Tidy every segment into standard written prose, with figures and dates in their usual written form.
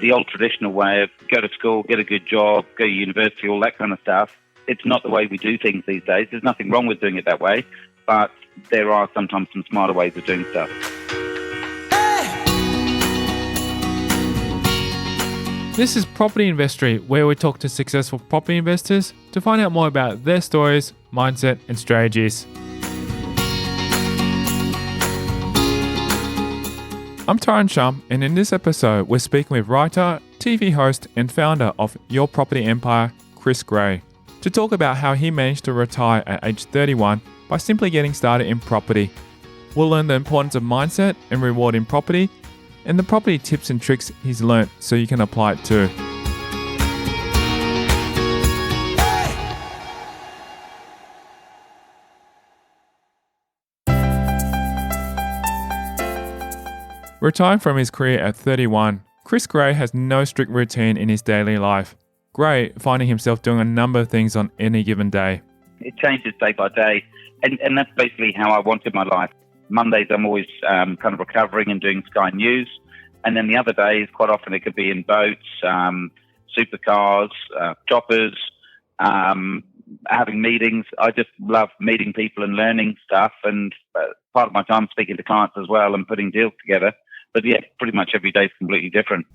the old traditional way of go to school, get a good job, go to university, all that kind of stuff. It's not the way we do things these days. There's nothing wrong with doing it that way, but there are sometimes some smarter ways of doing stuff. This is Property Investory, where we talk to successful property investors to find out more about their stories, mindset, and strategies. I'm Tyron Shum, and in this episode, we're speaking with writer, TV host, and founder of Your Property Empire, Chris Gray, to talk about how he managed to retire at age 31 by simply getting started in property. We'll learn the importance of mindset and reward in property, and the property tips and tricks he's learnt so you can apply it too. Retiring from his career at 31, Chris Gray has no strict routine in his daily life. Gray finding himself doing a number of things on any given day. It changes day by day, and that's basically how I wanted my life. Mondays I'm always kind of recovering and doing Sky News, and then the other days, quite often it could be in boats, supercars, choppers, having meetings. I just love meeting people and learning stuff, and part of my time speaking to clients as well and putting deals together. But yeah, pretty much every day is completely different.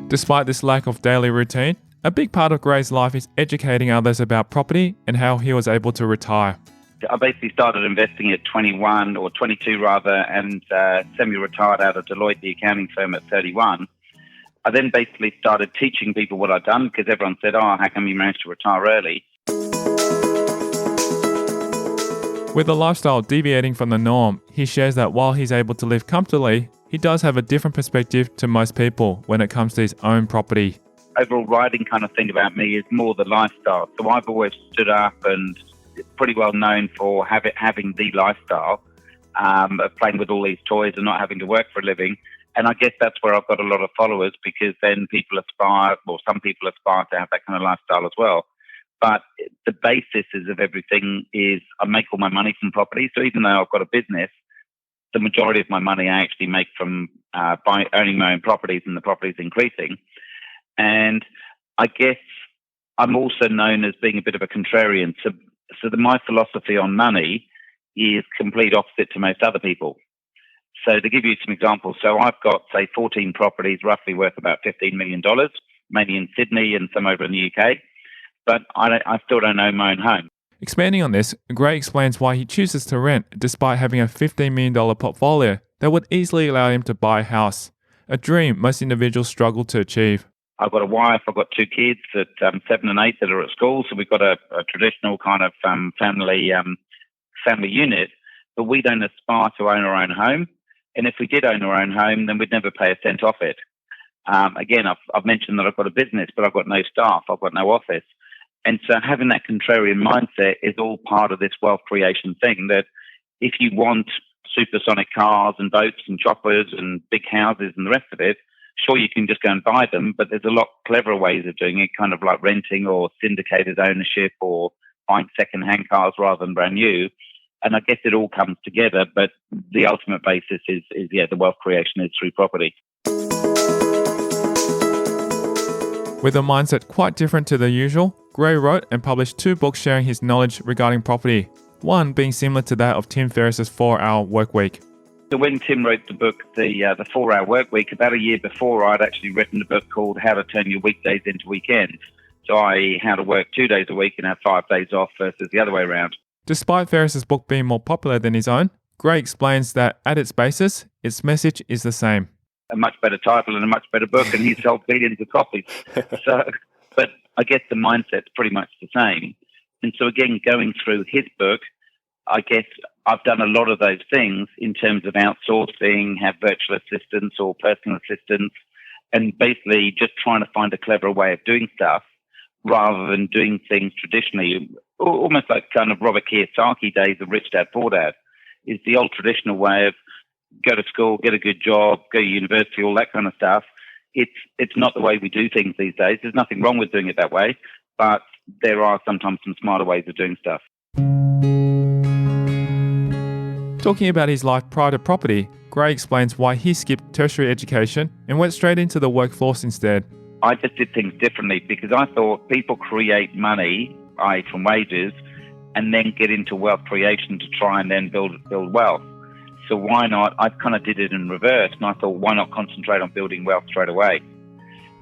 Despite this lack of daily routine, a big part of Gray's life is educating others about property and how he was able to retire. I basically started investing at 21 or 22 rather, and semi-retired out of Deloitte, the accounting firm, at 31. I then basically started teaching people what I'd done because everyone said, how come you managed to retire early? With a lifestyle deviating from the norm, he shares that while he's able to live comfortably, he does have a different perspective to most people when it comes to his own property. Overall riding kind of thing about me is more the lifestyle. So I've always stood up and pretty well known for having the lifestyle of playing with all these toys and not having to work for a living. And I guess that's where I've got a lot of followers, because then people aspire, or some people aspire to have that kind of lifestyle as well. But the basis of everything is I make all my money from property. So even though I've got a business, the majority of my money I actually make from owning my own properties, and the properties increasing. And I guess I'm also known as being a bit of a contrarian. So my philosophy on money is complete opposite to most other people. So to give you some examples, so I've got, say, 14 properties roughly worth about $15 million, mainly in Sydney and some over in the UK. But I still don't own my own home. Expanding on this, Gray explains why he chooses to rent despite having a $15 million portfolio that would easily allow him to buy a house, a dream most individuals struggle to achieve. I've got a wife, I've got two kids at 7 and 8 that are at school, so we've got a traditional kind of family unit, but we don't aspire to own our own home. And if we did own our own home, then we'd never pay a cent off it. Again, I've mentioned that I've got a business, but I've got no staff, I've got no office. And so having that contrarian mindset is all part of this wealth creation thing, that if you want supersonic cars and boats and choppers and big houses and the rest of it, sure, you can just go and buy them, but there's a lot cleverer ways of doing it, kind of like renting or syndicated ownership or buying second-hand cars rather than brand new. And I guess it all comes together, but the ultimate basis is the wealth creation is through property. With a mindset quite different to the usual, Gray wrote and published 2 books sharing his knowledge regarding property, one being similar to that of Tim Ferriss's 4-Hour Workweek. So when Tim wrote the book, the 4-Hour Workweek, about a year before, I'd actually written a book called How to Turn Your Weekdays into Weekends. So how to work 2 days a week and have 5 days off versus the other way around. Despite Ferriss's book being more popular than his own, Gray explains that at its basis, its message is the same. A much better title and a much better book, and he's sold billions of copies. But I guess the mindset's pretty much the same. And so again, going through his book, I guess I've done a lot of those things in terms of outsourcing, have virtual assistants or personal assistants, and basically just trying to find a clever way of doing stuff rather than doing things traditionally, almost like kind of Robert Kiyosaki days of Rich Dad Poor Dad, is the old traditional way of go to school, get a good job, go to university, all that kind of stuff. It's not the way we do things these days. There's nothing wrong with doing it that way, but there are sometimes some smarter ways of doing stuff. Talking about his life prior to property, Gray explains why he skipped tertiary education and went straight into the workforce instead. I just did things differently because I thought people create money, i.e. from wages, and then get into wealth creation to try and then build wealth. So why not? I kind of did it in reverse, and I thought, why not concentrate on building wealth straight away?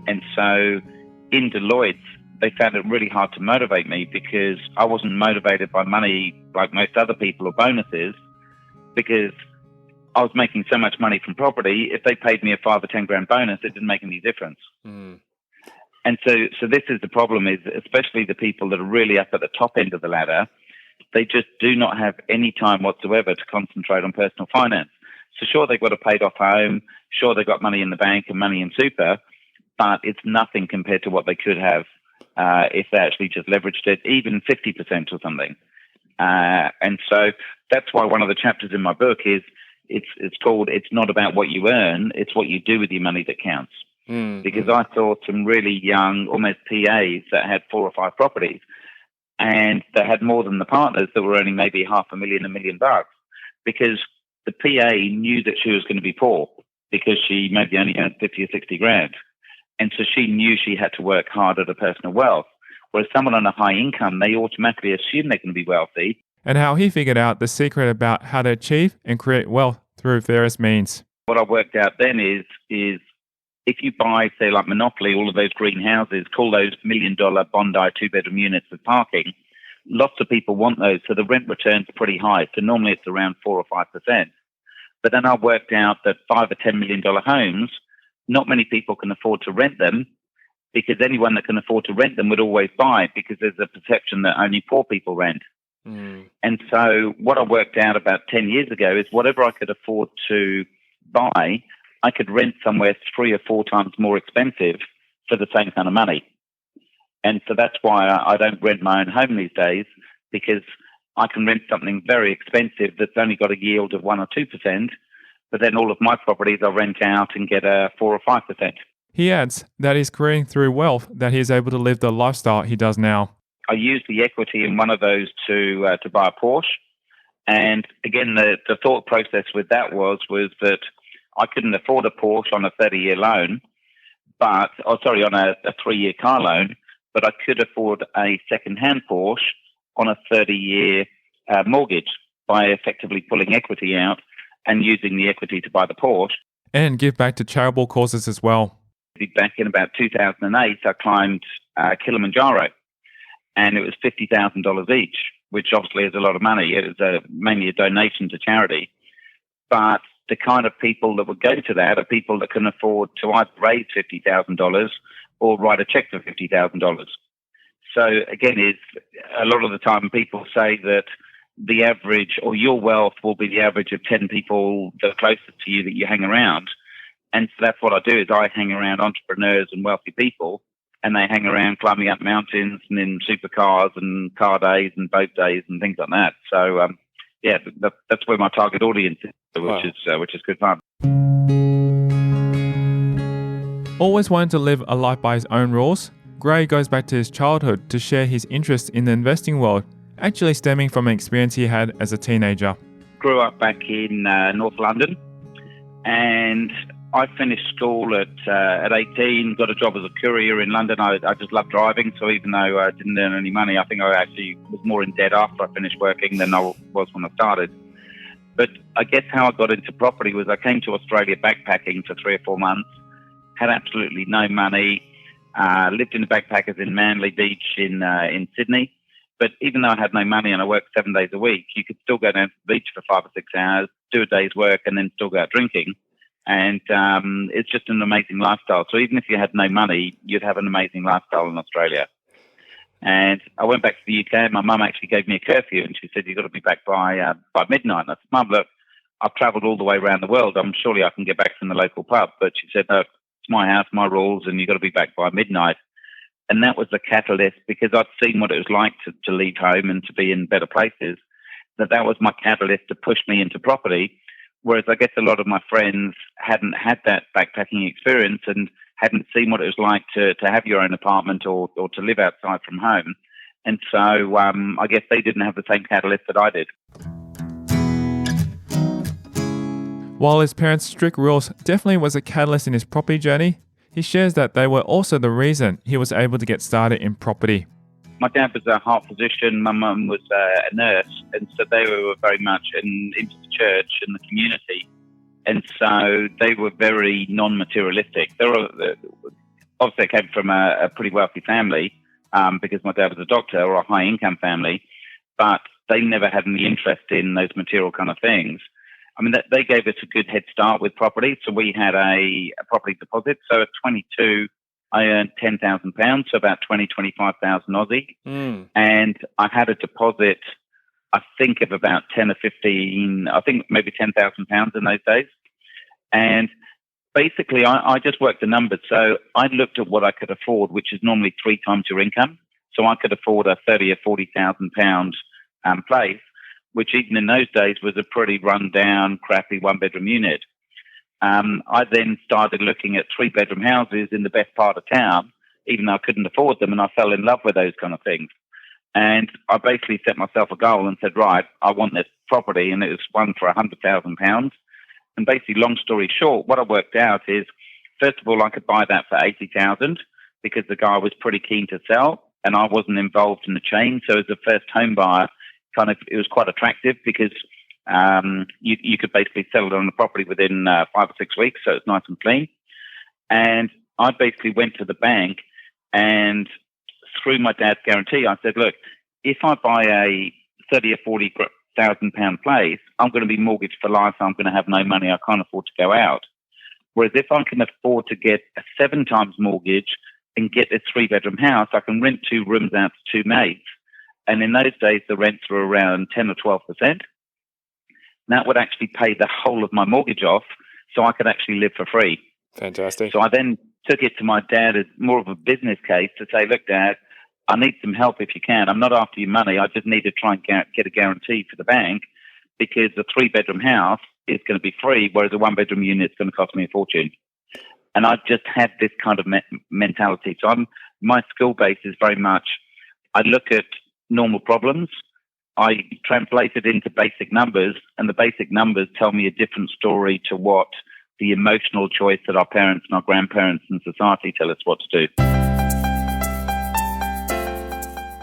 And so in Deloitte, they found it really hard to motivate me because I wasn't motivated by money like most other people or bonuses, because I was making so much money from property. If they paid me a 5 or 10 grand bonus, it didn't make any difference. And so this is the problem, is especially the people that are really up at the top end of the ladder, they just do not have any time whatsoever to concentrate on personal finance. So sure, they've got a paid off home, sure, they've got money in the bank and money in super, but it's nothing compared to what they could have if they actually just leveraged it, even 50% or something. And so that's why one of the chapters in my book is it's called "It's not about what you earn, it's what you do with your money that counts." Because I saw some really young, almost PAs that had 4 or 5 properties, and they had more than the partners that were earning maybe $500,000, $1 million, because the PA knew that she was going to be poor because she maybe only earned 50 or 60 grand. And so she knew she had to work hard at her personal wealth. Whereas someone on a high income, they automatically assume they're going to be wealthy. And how he figured out the secret about how to achieve and create wealth through various means. What I worked out then is if you buy, say, like Monopoly, all of those green houses, call those $1 million Bondi 2-bedroom units with parking, lots of people want those. So the rent returns are pretty high. So normally it's around 4 or 5%. But then I worked out that $5 or $10 million homes, not many people can afford to rent them, because anyone that can afford to rent them would always buy, because there's a perception that only poor people rent. And so what I worked out about 10 years ago is whatever I could afford to buy, I could rent somewhere 3 or 4 times more expensive for the same kind of money. And so that's why I don't rent my own home these days, because I can rent something very expensive that's only got a yield of 1 or 2%, but then all of my properties I rent out and get a 4 or 5%. He adds that he's creating through wealth that he is able to live the lifestyle he does now. I used the equity in one of those to buy a Porsche. And again, the thought process with that was that I couldn't afford a Porsche on a 30-year loan, on a 3-year car loan, but I could afford a second-hand Porsche on a 30-year mortgage by effectively pulling equity out and using the equity to buy the Porsche. And give back to charitable causes as well. Back in about 2008, I climbed Kilimanjaro, and it was $50,000 each, which obviously is a lot of money. It was mainly a donation to charity. But the kind of people that would go to that are people that can afford to either raise $50,000 or write a check for $50,000. So again, a lot of the time people say that the average, or your wealth will be the average of 10 people that are closest to you that you hang around. And so that's what I do, is I hang around entrepreneurs and wealthy people, and they hang around climbing up mountains and in supercars and car days and boat days and things like that. So that's where my target audience is, which is good fun. Always wanting to live a life by his own rules, Gray goes back to his childhood to share his interest in the investing world, actually stemming from an experience he had as a teenager. Grew up back in North London, and I finished school at 18, got a job as a courier in London. I just loved driving, so even though I didn't earn any money, I think I actually was more in debt after I finished working than I was when I started. But I guess how I got into property was I came to Australia backpacking for 3 or 4 months, had absolutely no money, lived in the backpackers in Manly Beach in Sydney. But even though I had no money and I worked 7 days a week, you could still go down to the beach for 5 or 6 hours, do a day's work, and then still go out drinking. And it's just an amazing lifestyle. So even if you had no money, you'd have an amazing lifestyle in Australia. And I went back to the UK, and my mum actually gave me a curfew, and she said, "You've got to be back by midnight." And I said, "Mum, look, I've travelled all the way around the world. Surely I can get back from the local pub." But she said, "No, it's my house, my rules, and you've got to be back by midnight." And that was the catalyst, because I'd seen what it was like to leave home and to be in better places. That was my catalyst to push me into property. Whereas I guess a lot of my friends hadn't had that backpacking experience and hadn't seen what it was like to have your own apartment or to live outside from home. And so I guess they didn't have the same catalyst that I did. While his parents' strict rules definitely was a catalyst in his property journey, he shares that they were also the reason he was able to get started in property. My dad was a heart physician, my mum was a nurse, and so they were very much into the church and the community. And so they were very non-materialistic. Obviously, I came from a pretty wealthy family because my dad was a doctor, or a high-income family, but they never had any interest in those material kind of things. I mean, they gave us a good head start with property. So we had a property deposit. So at 22, I earned £10,000, so about 25,000 Aussie. And I had a deposit, I think, of about 10 or 15, I think maybe £10,000 in those days. And basically, I just worked the numbers. So I looked at what I could afford, which is normally 3 times your income. So I could afford a £30,000 or £40,000 place, which even in those days was a pretty run-down, crappy one-bedroom unit. I then started looking at 3-bedroom houses in the best part of town, even though I couldn't afford them, and I fell in love with those kind of things. And I basically set myself a goal and said, right, I want this property, and it was one for £100,000. And basically, long story short, what I worked out is, first of all, I could buy that for $80,000 because the guy was pretty keen to sell, and I wasn't involved in the chain. So as a first home buyer, it was quite attractive because you could basically settle on the property within 5 or 6 weeks, so it's nice and clean. And I basically went to the bank, and through my dad's guarantee, I said, look, if I buy a £30,000 or £40,000 place, I'm going to be mortgaged for life, so I'm going to have no money. I can't afford to go out. Whereas if I can afford to get a 7 times mortgage and get a 3-bedroom house, I can rent 2 rooms out to 2 mates. And in those days, the rents were around 10 or 12%. That would actually pay the whole of my mortgage off, so I could actually live for free. Fantastic. So I then took it to my dad as more of a business case to say, look, Dad, I need some help if you can. I'm not after your money. I just need to try and get a guarantee for the bank because a 3-bedroom house is going to be free, whereas a 1-bedroom unit is going to cost me a fortune. And I just had this kind of mentality. So my skill base is very much, I look at normal problems, I translate it into basic numbers, and the basic numbers tell me a different story to what the emotional choice that our parents and our grandparents and society tell us what to do.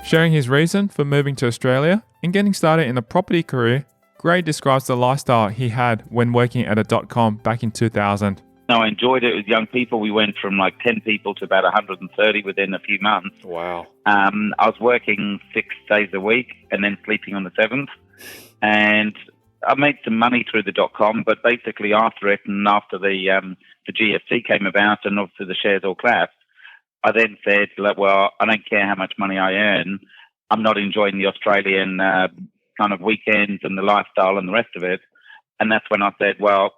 Sharing his reason for moving to Australia and getting started in a property career, Gray describes the lifestyle he had when working at a .com back in 2000. No, I enjoyed it with young people. We went from like 10 people to about 130 within a few months. Wow. I was working 6 days a week and then sleeping on the 7th. And I made some money through the .com, but basically after it and after the GFC came about and obviously the shares all collapsed, I then said, well, I don't care how much money I earn. I'm not enjoying the Australian kind of weekends and the lifestyle and the rest of it. And that's when I said, well,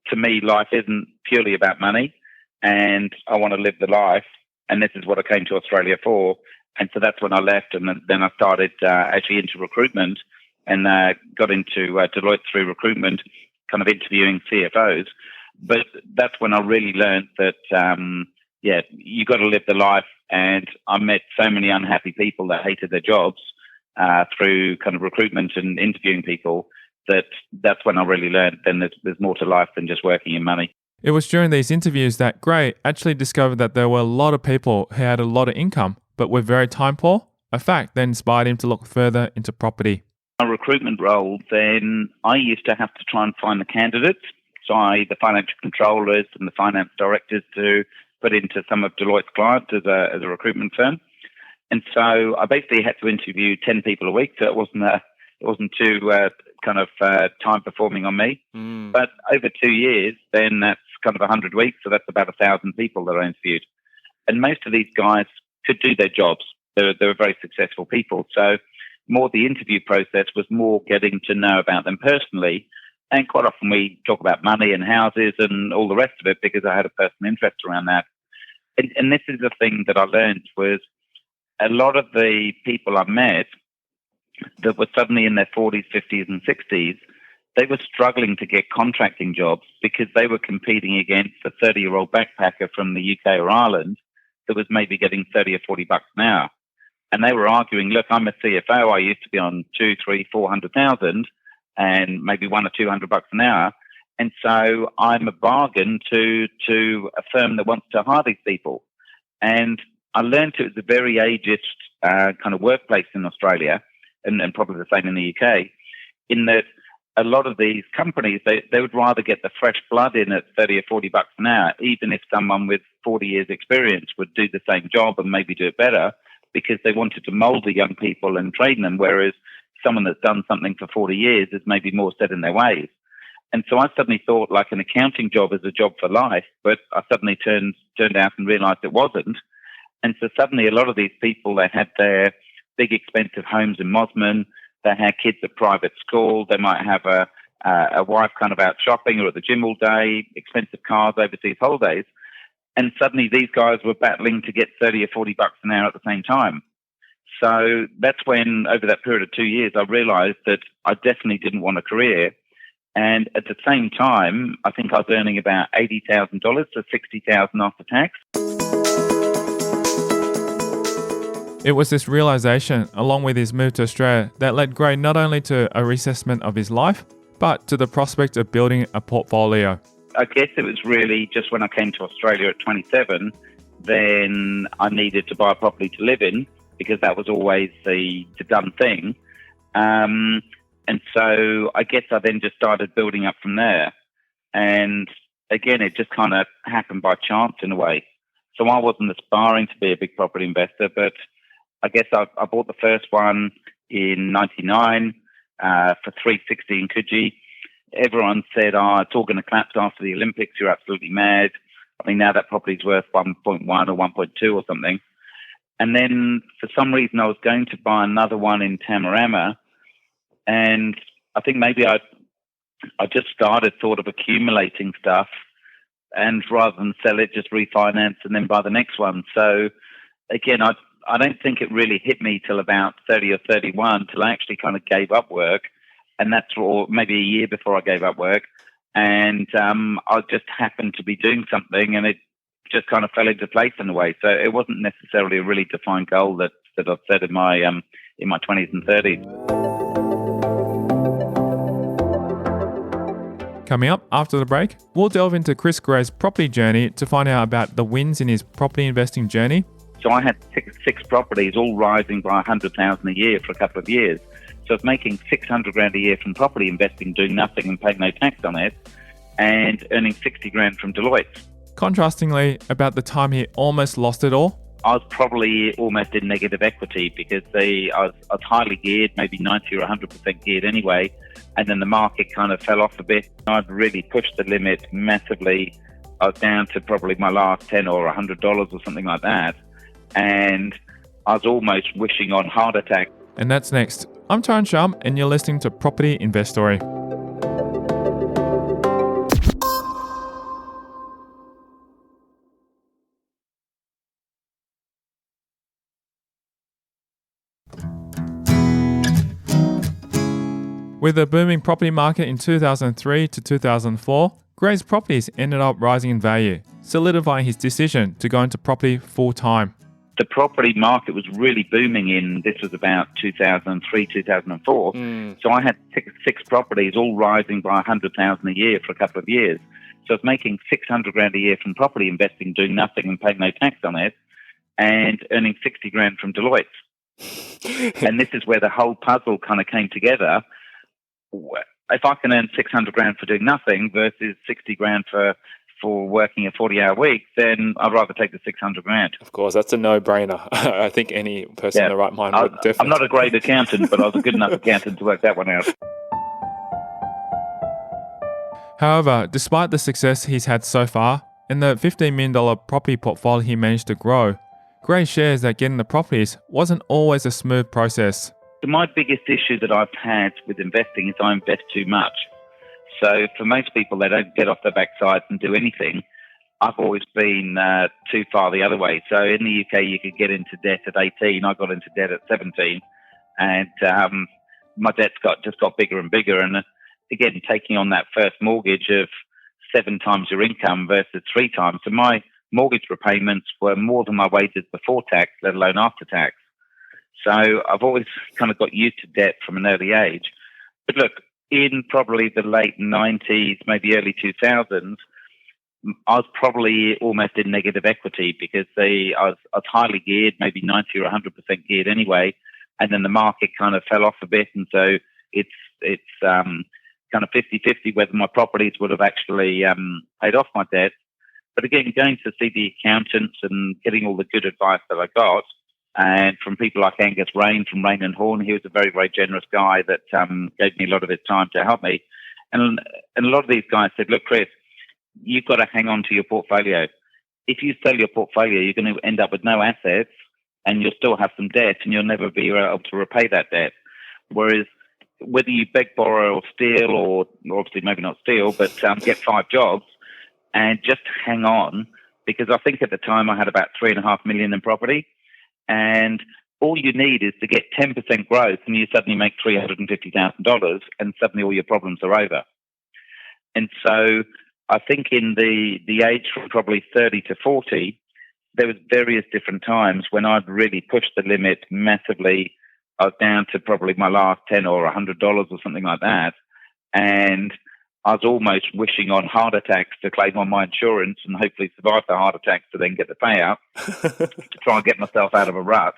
to me, life isn't purely about money, and I want to live the life, and this is what I came to Australia for. And so that's when I left, and then I started actually into recruitment and got into Deloitte through recruitment, kind of interviewing CFOs. But that's when I really learned that, you got to live the life. And I met so many unhappy people that hated their jobs through kind of recruitment and interviewing people. That's when I really learned then there's more to life than just working in money. It was during these interviews that Gray actually discovered that there were a lot of people who had a lot of income but were very time poor, a fact that inspired him to look further into property. My recruitment role, then I used to have to try and find the candidates, so the financial controllers and the finance directors to put into some of Deloitte's clients as a recruitment firm. And so I basically had to interview 10 people a week, so it wasn't too time performing on me. But over 2 years, then that's kind of 100 weeks, so that's about 1,000 people that I interviewed. And most of these guys could do their jobs. They were very successful people. So more the interview process was more getting to know about them personally. And quite often we talk about money and houses and all the rest of it because I had a personal interest around that. And this is the thing that I learned was a lot of the people I met that were suddenly in their 40s, 50s and 60s, they were struggling to get contracting jobs because they were competing against a 30-year-old backpacker from the UK or Ireland that was maybe getting 30 or 40 bucks an hour. And they were arguing, look, I'm a CFO. I used to be on 200,000, 300,000, 400,000 and maybe 100 or 200 bucks an hour. And so I'm a bargain to a firm that wants to hire these people. And I learned it was a very ageist kind of workplace in Australia, and probably the same in the UK, in that a lot of these companies, they would rather get the fresh blood in at 30 or 40 bucks an hour, even if someone with 40 years experience would do the same job and maybe do it better, because they wanted to mold the young people and train them, whereas someone that's done something for 40 years is maybe more set in their ways. And so I suddenly thought like an accounting job is a job for life, but I suddenly turned out and realized it wasn't. And so suddenly a lot of these people, they had their big expensive homes in Mosman, they had kids at private school, they might have a wife kind of out shopping or at the gym all day, expensive cars, overseas holidays. And suddenly these guys were battling to get 30 or 40 bucks an hour at the same time. So that's when, over that period of 2 years, I realized that I definitely didn't want a career. And at the same time, I think I was earning about $80,000 to $60,000 after tax. It was this realization, along with his move to Australia, that led Gray not only to a reassessment of his life, but to the prospect of building a portfolio. I guess it was really just when I came to Australia at 27, then I needed to buy a property to live in, because that was always the done thing. And so I guess I then just started building up from there. And again, it just kind of happened by chance in a way. So I wasn't aspiring to be a big property investor, but I guess I bought the first one in 99 for $360 in Coogee. Everyone said, it's all going to collapse after the Olympics. You're absolutely mad. I mean, now that property's worth 1.1 or 1.2 or something. And then for some reason, I was going to buy another one in Tamarama. And I think maybe I just started sort of accumulating stuff, and rather than sell it, just refinance and then buy the next one. So again, I don't think it really hit me till about 30 or 31 till I actually kind of gave up work. And that's for maybe a year before I gave up work. And I just happened to be doing something, and it just kind of fell into place in a way. So it wasn't necessarily a really defined goal that I've set in my 20s and 30s. Coming up after the break, we'll delve into Chris Gray's property journey to find out about the wins in his property investing journey. So I had six properties, all rising by $100,000 a year for a couple of years. So I was making $600,000 a year from property investing, doing nothing and paying no tax on it, and earning $60,000 from Deloitte. Contrastingly, about the time he almost lost it all, I was probably almost in negative equity because I was highly geared, maybe 90 or 100% geared anyway, and then the market kind of fell off a bit. I'd really pushed the limit massively. I was down to probably my last $10 or $100 or something like that, and I was almost wishing on heart attack. And that's next. I'm Tyrone Shum, and you're listening to Property Investory. With the booming property market in 2003 to 2004, Gray's properties ended up rising in value, solidifying his decision to go into property full-time. The property market was really booming this was about 2003, 2004. So I had six properties, all rising by $100,000 a year for a couple of years. So I was making $600,000 a year from property investing, doing nothing and paying no tax on it, and earning $60,000 from Deloitte. And this is where the whole puzzle kind of came together. If I can earn $600,000 for doing nothing versus $60,000 for working a 40-hour week, then I'd rather take the $600,000. Of course, that's a no-brainer. I think any person in the right mind would definitely. I'm not a great accountant, but I was a good enough accountant to work that one out. However, despite the success he's had so far, in the $15 million property portfolio he managed to grow, Gray shares that getting the properties wasn't always a smooth process. So my biggest issue that I've had with investing is I invest too much. So for most people, they don't get off their backsides and do anything. I've always been too far the other way. So in the UK, you could get into debt at 18. I got into debt at 17. And my debt's just got bigger and bigger. And again, taking on that first mortgage of 7 times your income versus 3 times. So my mortgage repayments were more than my wages before tax, let alone after tax. So I've always kind of got used to debt from an early age. But look, in probably the late 90s, maybe early 2000s, I was probably almost in negative equity because I was highly geared, maybe 90 or 100% geared anyway, and then the market kind of fell off a bit, and so it's kind of 50-50 whether my properties would have actually paid off my debt. But again, going to see the accountants and getting all the good advice that I got, and from people like Angus Rain from Rain and Horn, he was a very, very generous guy that gave me a lot of his time to help me. And a lot of these guys said, look, Chris, you've got to hang on to your portfolio. If you sell your portfolio, you're going to end up with no assets and you'll still have some debt and you'll never be able to repay that debt. Whereas whether you beg, borrow or steal, or obviously maybe not steal, but get 5 jobs and just hang on, because I think at the time I had about $3.5 million in property, and all you need is to get 10% growth and you suddenly make $350,000 and suddenly all your problems are over. And so I think in the age from probably 30 to 40, there was various different times when I'd really pushed the limit massively. I was down to probably my last $10 or $100 or something like that. And I was almost wishing on heart attacks to claim on my insurance and hopefully survive the heart attacks to then get the payout to try and get myself out of a rut.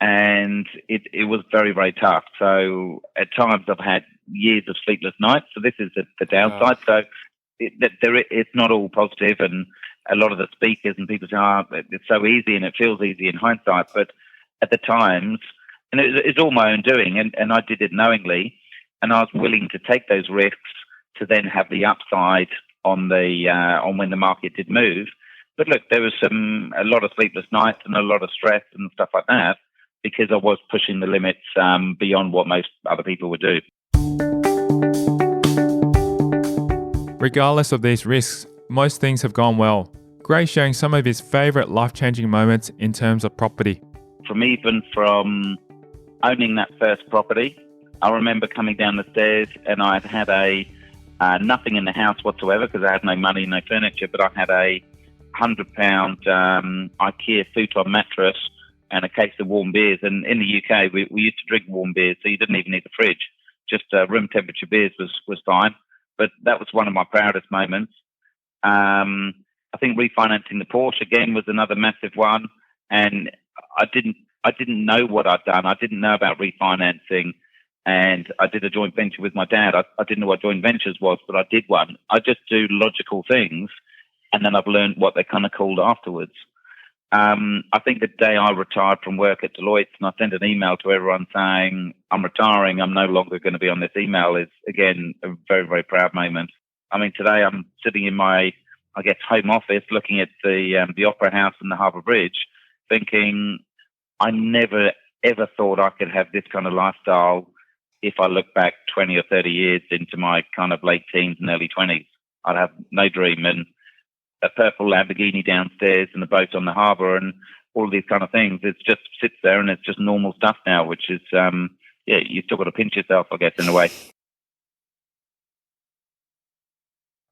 And it was very, very tough. So at times I've had years of sleepless nights. So this is the downside. So it's not all positive, and a lot of the speakers and people say, it's so easy and it feels easy in hindsight. But at the times, and it's all my own doing, and I did it knowingly, and I was willing to take those risks to then have the upside on when the market did move. But look, there was a lot of sleepless nights and a lot of stress and stuff like that because I was pushing the limits beyond what most other people would do. Regardless of these risks, most things have gone well. Gray sharing some of his favourite life-changing moments in terms of property. From owning that first property, I remember coming down the stairs and I had nothing in the house whatsoever because I had no money, no furniture, but I had a £100 IKEA futon mattress and a case of warm beers. And in the UK, we used to drink warm beers, so you didn't even need the fridge. Just room temperature beers was fine. But that was one of my proudest moments. I think refinancing the Porsche again was another massive one. And I didn't know what I'd done. I didn't know about refinancing. And I did a joint venture with my dad. I didn't know what joint ventures was, but I did one. I just do logical things, and then I've learned what they're kind of called afterwards. I think the day I retired from work at Deloitte and I sent an email to everyone saying, I'm retiring, I'm no longer going to be on this email, is, again, a very, very proud moment. I mean, today I'm sitting in my, home office looking at the Opera House and the Harbour Bridge thinking I never, ever thought I could have this kind of lifestyle if I look back 20 or 30 years into my kind of late teens and early 20s. I'd have no dream. And a purple Lamborghini downstairs and a boat on the harbour and all these kind of things. It just sits there and it's just normal stuff now, which is, you still got to pinch yourself, I guess, in a way.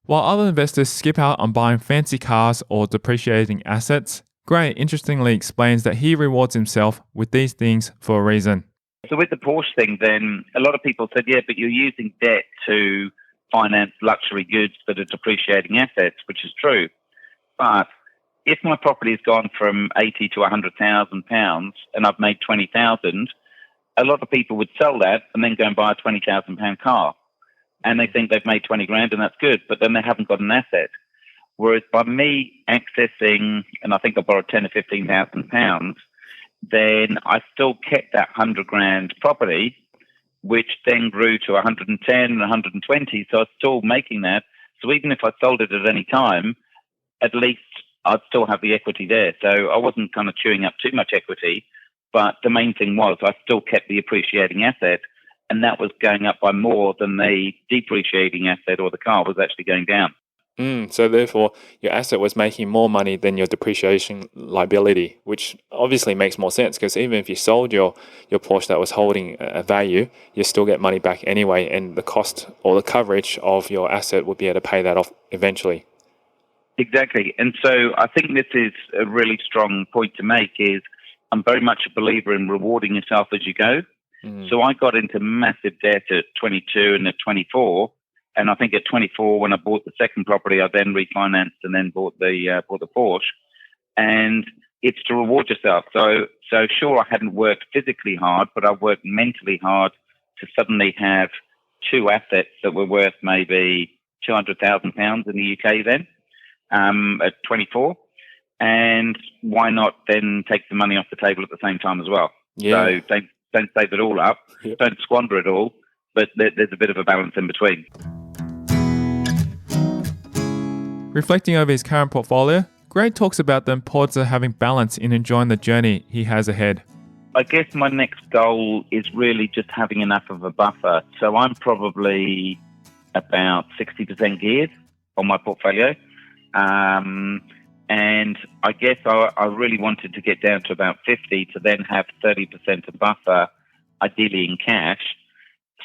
While other investors skip out on buying fancy cars or depreciating assets, Gray interestingly explains that he rewards himself with these things for a reason. So with the Porsche thing, then a lot of people said, yeah, but you're using debt to finance luxury goods that are depreciating assets, which is true. But if my property has gone from 80 to £100,000 and I've made 20,000, a lot of people would sell that and then go and buy a £20,000 car. And they think they've made 20 grand and that's good, but then they haven't got an asset. Whereas by me accessing, and I think I borrowed 10 or 15,000 pounds, then I still kept that 100 grand property, which then grew to 110 and 120. So I was still making that. So even if I sold it at any time, at least I'd still have the equity there. So I wasn't kind of chewing up too much equity, but the main thing was I still kept the appreciating asset, and that was going up by more than the depreciating asset or the car was actually going down. So therefore, your asset was making more money than your depreciation liability, which obviously makes more sense because even if you sold your Porsche that was holding a value, you still get money back anyway, and the cost or the coverage of your asset would be able to pay that off eventually. Exactly. And so I think this is a really strong point to make is I'm very much a believer in rewarding yourself as you go. So I got into massive debt at 22 and at 24. And I think at 24, when I bought the second property, I then refinanced and then bought the Porsche. And it's to reward yourself. So sure, I hadn't worked physically hard, but I worked mentally hard to suddenly have two assets that were worth maybe £200,000 in the UK then at 24. And why not then take the money off the table at the same time as well? Yeah. So don't save it all up, don't squander it all, but there's a bit of a balance in between. Reflecting over his current portfolio, Gray talks about the importance of having balance in enjoying the journey he has ahead. I guess my next goal is really just having enough of a buffer. So I'm probably about 60% geared on my portfolio. And I guess I really wanted to get down to about 50 to then have 30% of buffer, ideally in cash,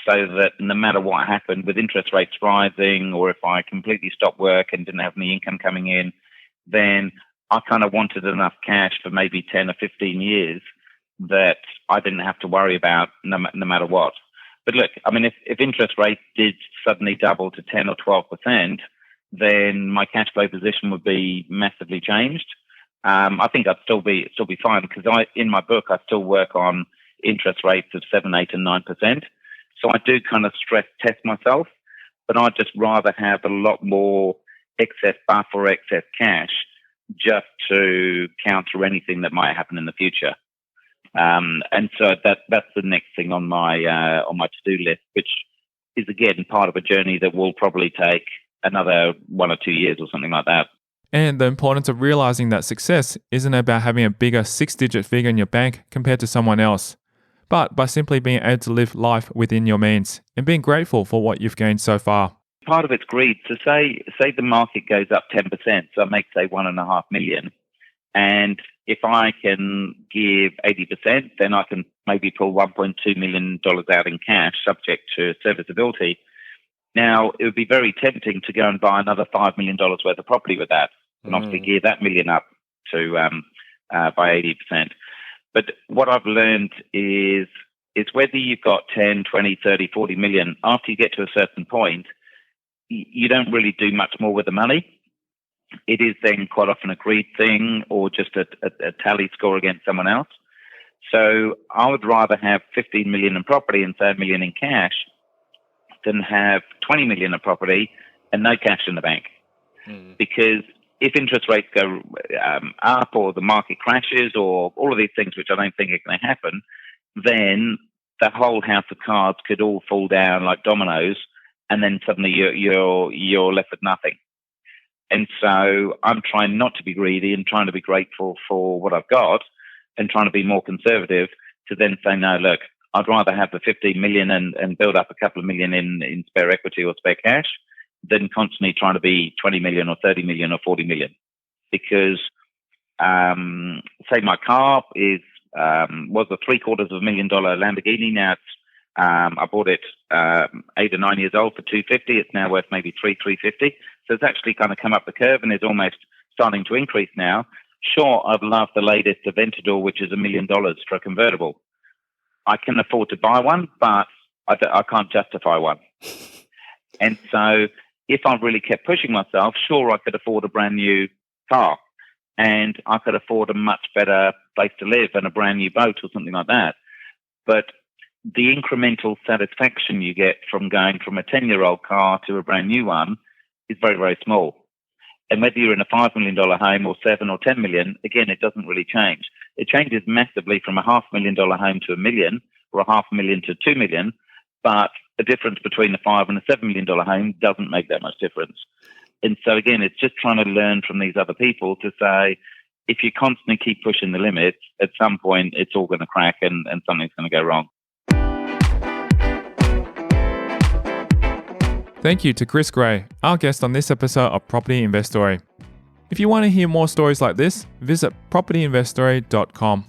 so that no matter what happened with interest rates rising, or if I completely stopped work and didn't have any income coming in, then I kind of wanted enough cash for maybe 10 or 15 years that I didn't have to worry about no matter what. But look, I mean, if interest rates did suddenly double to 10 or 12%, then my cash flow position would be massively changed. I think I'd still be fine, because in my book, I still work on interest rates of 7, 8 and 9%. So I do kind of stress test myself, but I'd just rather have a lot more excess buffer, excess cash, just to counter anything that might happen in the future. And so that's the next thing on my to-do list, which is again part of a journey that will probably take another 1 or 2 years or something like that. And the importance of realizing that success isn't about having a bigger 6-digit figure in your bank compared to someone else, but by simply being able to live life within your means and being grateful for what you've gained so far. Part of it's greed. So say the market goes up 10%, so I make, say, 1.5 million. And if I can give 80%, then I can maybe pull $1.2 million out in cash, subject to serviceability. Now, it would be very tempting to go and buy another $5 million worth of property with that, and obviously gear that million up to by 80%. But what I've learned is whether you've got 10, 20, 30, 40 million, after you get to a certain point, you don't really do much more with the money. It is then quite often a greed thing, or just a tally score against someone else. So I would rather have 15 million in property and say $1 million in cash than have 20 million in property and no cash in the bank. Because if interest rates go up, or the market crashes, or all of these things, which I don't think are going to happen, then the whole house of cards could all fall down like dominoes, and then suddenly you're left with nothing. And so I'm trying not to be greedy and trying to be grateful for what I've got, and trying to be more conservative to then say, no, look, I'd rather have the 15 million and build up a couple of million in spare equity or spare cash than constantly trying to be 20 million or 30 million or 40 million. Because, say my car was a $750,000 Lamborghini. Now I bought it 8 or 9 years old for $250,000. It's now worth maybe $350,000. So it's actually kind of come up the curve and is almost starting to increase now. Sure, I'd love the latest Aventador, which is $1 million for a convertible. I can afford to buy one, but I can't justify one. And so if I really kept pushing myself, sure, I could afford a brand new car, and I could afford a much better place to live and a brand new boat or something like that. But the incremental satisfaction you get from going from a 10-year-old car to a brand new one is very, very small. And whether you're in a $5 million home or 7 or 10 million, again, it doesn't really change. It changes massively from a $500,000 home to $1 million, or a $500,000 to $2 million. But the difference between a $5 and a $7 million home doesn't make that much difference. And so again, it's just trying to learn from these other people to say, if you constantly keep pushing the limits, at some point it's all going to crack and something's going to go wrong. Thank you to Chris Gray, our guest on this episode of Property Investory. If you want to hear more stories like this, visit propertyinvestory.com.